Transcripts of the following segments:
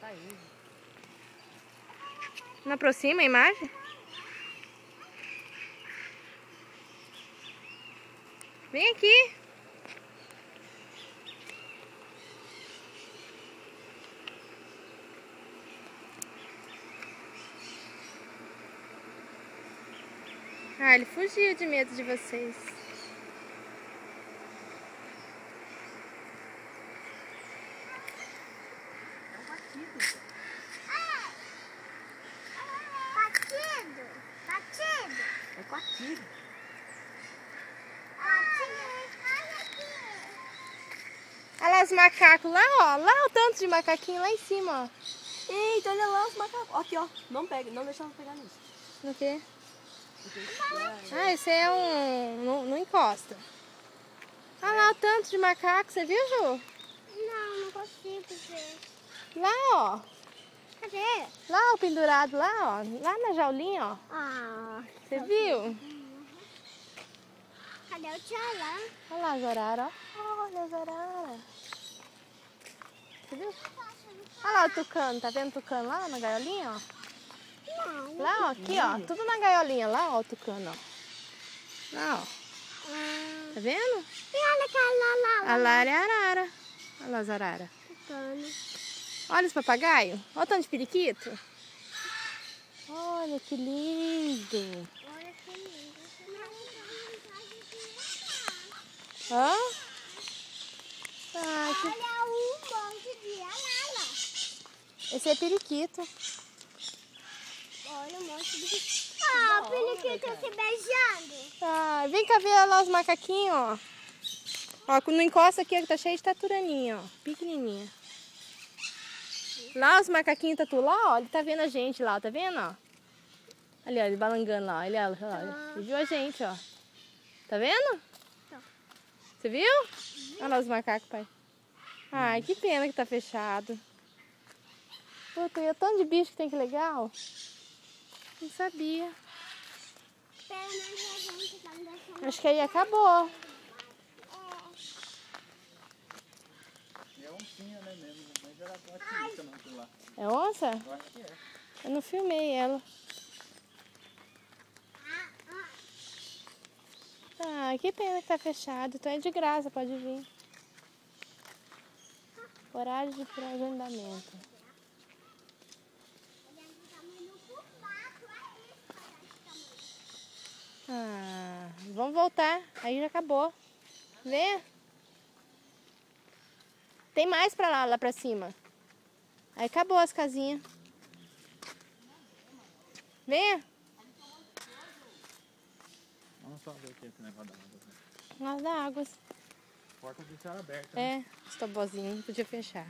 tá indo. Não aproxima a imagem? Vem aqui. Ah, ele fugiu de medo de vocês. É um batido. Batido. Batido. É batido. Olha aqui. Olha lá os macacos lá, ó. Lá o tanto de macaquinho lá em cima, ó. Eita, olha lá os macacos. Aqui, ó. Não pega, não deixa eu pegar nisso. No quê? Porque... Ah, esse é um... Não encosta. Olha lá o tanto de macaco, você viu, Ju? Não consigo ver. Lá, ó. Cadê? Lá o pendurado lá, ó. Lá na jaulinha, ó. Ah, Você viu? cadê o tchalã? Olha lá as araras, ó. Olha as araras. Você viu? Olha lá o tucano, tá vendo o tucano lá na gaiolinha, ó? Não. Lá, ó, aqui, ó. Tudo na gaiolinha lá, ó, o tucano, ó. Lá, ó. Tá vendo? E olha aquela lá. A Lara é a arara. Olha lá as araras. Tucano. Olha os papagaios. Olha o tanto de periquito. Olha que lindo. Olha que lindo. Hã? Ah, que... Olha um monte de arara. Esse é periquito. Olha um monte de... Ah, o periquito se beijando. Ah, vem cá ver lá os macaquinhos, ó. Ó, não encosta aqui, que tá cheio de taturaninha, ó. Pequenininha. Lá os macaquinhos tatu lá, ó. Ele tá vendo a gente lá, tá vendo, ó? Ali, ó, ele balangando lá. Ele, ó, ele viu a gente, ó. Tá vendo? Tá. Você viu? Olha lá os macacos, pai. Ai, que pena que tá fechado. Puta, e o tanto de bicho que tem, que legal. Não sabia. Pena que a gente tá me deixando... Acho que aí acabou. É oncinha, né, mesmo? Mas ela pode também aquilo lá. É onça? Eu acho que é. Eu não filmei ela. Ah, que pena que tá fechado. Então é de graça, pode vir. Horário de agendamento. Ah, vamos voltar. Aí já acabou. Vê? Tem mais pra lá pra cima. Aí acabou as casinhas. Vem. Vamos só ver aqui esse negócio da água. Nós da água. Porta de céu aberta. Né? É, os tobozinhos, não podia fechar.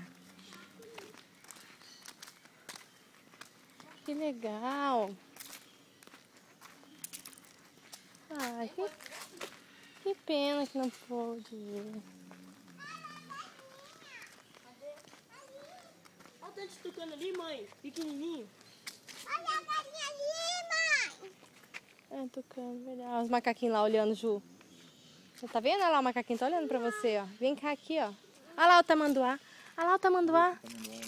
Que legal. Ai, que pena que não pôde ver. Olha o tanto de tucano ali, mãe. Pequenininho. Olha a galinha ali, mãe. É, tucano, verdade. Olha os macaquinhos lá olhando, Ju. Você tá vendo? Olha lá, o macaquinho tá olhando pra você, ó. Vem cá aqui, ó. Olha lá o tamanduá. Olha lá o tamanduá.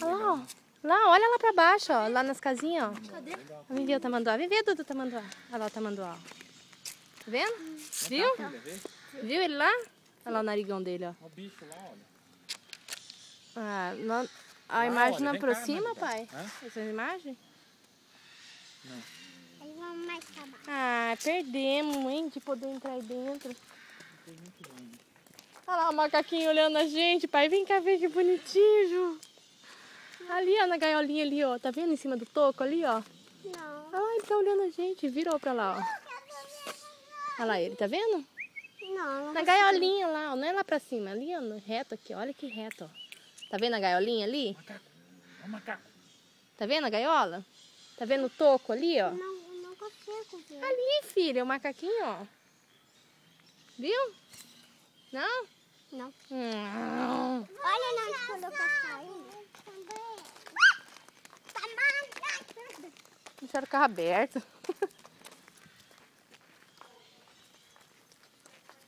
Olha lá, ó. Lá, olha lá pra baixo, ó. Lá nas casinhas, ó. Cadê? Vem ver o tamanduá. Vem ver, Dudu, o tamanduá. Olha lá o tamanduá, ó. Tá vendo? Viu? Viu ele lá? Olha lá o narigão dele, ó. Olha o bicho lá, olha. Ah, não... A Lá, imagem olha, não vem cá, aproxima, Marita. pai? Hã? Essa imagem? Não. Aí vamos mais pra baixo. Ah, perdemos, hein, de poder entrar aí dentro. Tem muito longe. Olha lá o macaquinho olhando a gente, pai. Vem cá ver que bonitinho, Ju. Ali, ó, na gaiolinha ali, ó. Tá vendo em cima do toco ali, ó? Não. Olha lá, ele tá olhando a gente. Virou pra lá, ó. Olha lá ele, tá vendo? Não. Na gaiolinha lá, ó. Não é lá pra cima. Ali, ó, no reto aqui. Olha que reto, ó. Tá vendo a gaiolinha ali? Macaco. Olha o macaco. Tá vendo a gaiola? Tá vendo o toco ali, ó? Não consigo ver. Ali, filha, o macaquinho, ó. Viu? Não? Não. Não. Olha onde colocou a saída. Deixaram o carro aberto.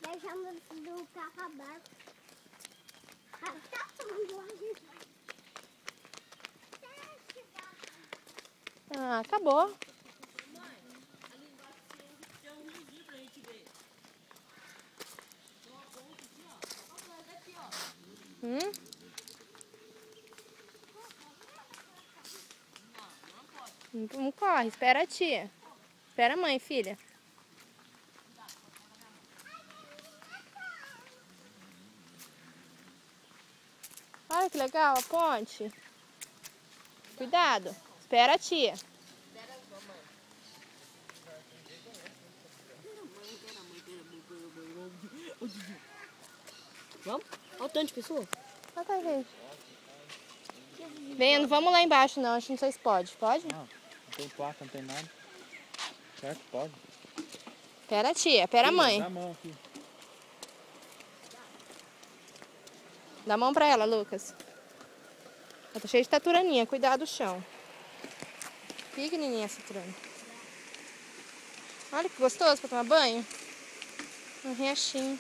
Deixamos do carro aberto. Ah, tá tomando ar. Ah, acabou. Não corre, espera a tia. Espera a mãe, filha. Olha que legal a ponte. Cuidado, espera a tia. Vamos? Olha o tanto de pessoa. Ah, tá, gente. Venha, não vamos lá embaixo não, acho que não sei se pode. Pode? Não tem placa, não tem nada. Será que pode? Espera a tia, espera a mãe. Dá a mão aqui. Dá a mão pra ela, Lucas. Ela tá cheia de taturaninha, cuidado do chão. Pequenininha essa taturana. Olha que gostoso pra tomar banho. Um riachinho.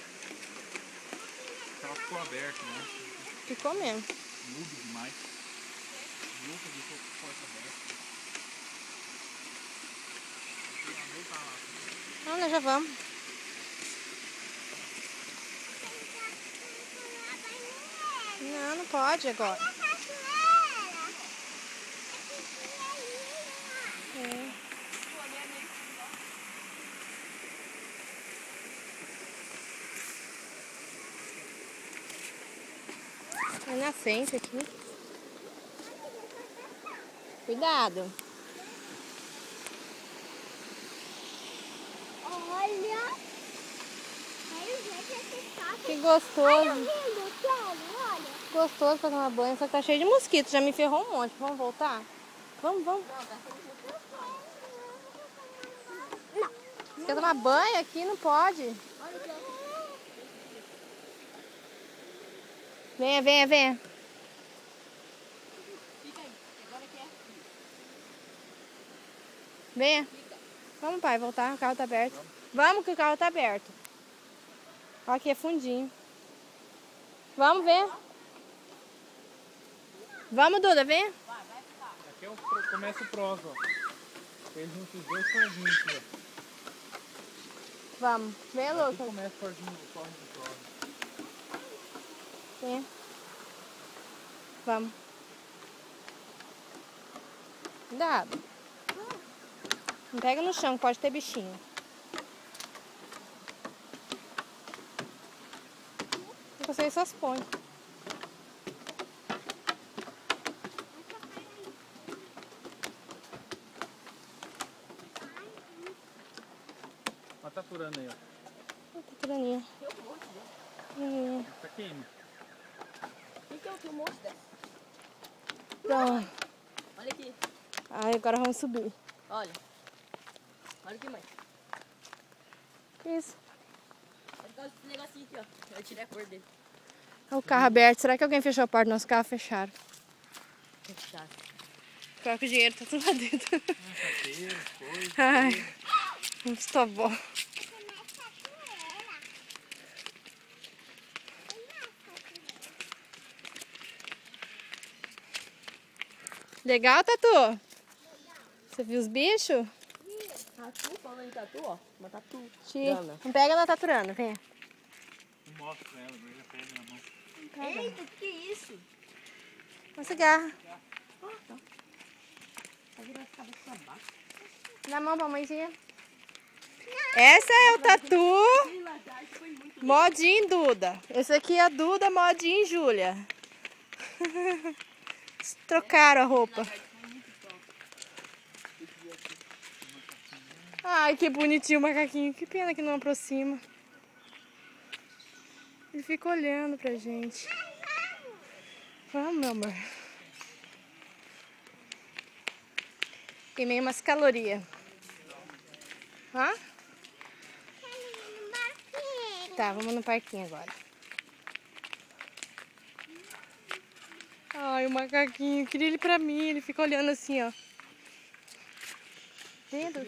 Ela ficou aberta, né? Ficou mesmo. Mudo demais. Nunca vi porta aberta. Ah, nós já vamos. Não, não pode agora. É. É nascente aqui. Cuidado. Olha. Aí o jeito é que tá. Que Olha o gostoso. rio, olha. Gostoso pra tomar banho, só que tá cheio de mosquito. Já me ferrou um monte. Vamos voltar? Vamos, vamos. Você quer tomar banho aqui? Não pode. Venha, venha, venha. Venha. Vamos, pai, voltar. O carro tá aberto. Vamos que o carro tá aberto. Ó, aqui é fundinho. Vamos ver. Vamos, Duda, vem. Aqui é começa o prós, ó. Eles juntam os dois corzinhos aqui, ó. Vamos. Vem, Aqui Lucas. começa o corzinho do prós. Vem. Vamos. Cuidado. Não pega no chão, pode ter bichinho. Vocês só põem. Olha tá furando aí, ó. Taturaninha. Tá queimando. O que é o monstro dessa? Pronto. Olha aqui. Ai, agora vamos subir. Olha. Olha aqui, mãe. Isso. É por causa desse negocinho aqui, ó. Eu tirei a cor dele. Olha o carro aberto. Será que alguém fechou a porta do nosso carro? Fecharam. Fechado. Claro que o dinheiro tá tudo lá dentro. Sapateiro, coisa. Ai, vamos tua avó. Legal, Tatu? Você viu os bichos? Tatu, falando em tatu, ó. Uma tatu. Não pega na taturana, vem. Eu mostro pra ela, eu já pego na mão. Eita, que isso? Uma cigarra. Tá virando a cabeça pra baixo. Dá a mão pra mãezinha. Essa é o Tatu. Modinho Duda. Esse aqui é a Duda, modinho Júlia. Trocaram a roupa. Ai, que bonitinho o macaquinho. Que pena que não aproxima. Ele fica olhando pra gente. Vamos, meu amor. Queimei umas calorias. Hã? Tá, vamos no parquinho agora. Ai, o macaquinho. Queria ele pra mim. Ele fica olhando assim, ó. Vendo?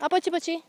Ó, Poti, Poti.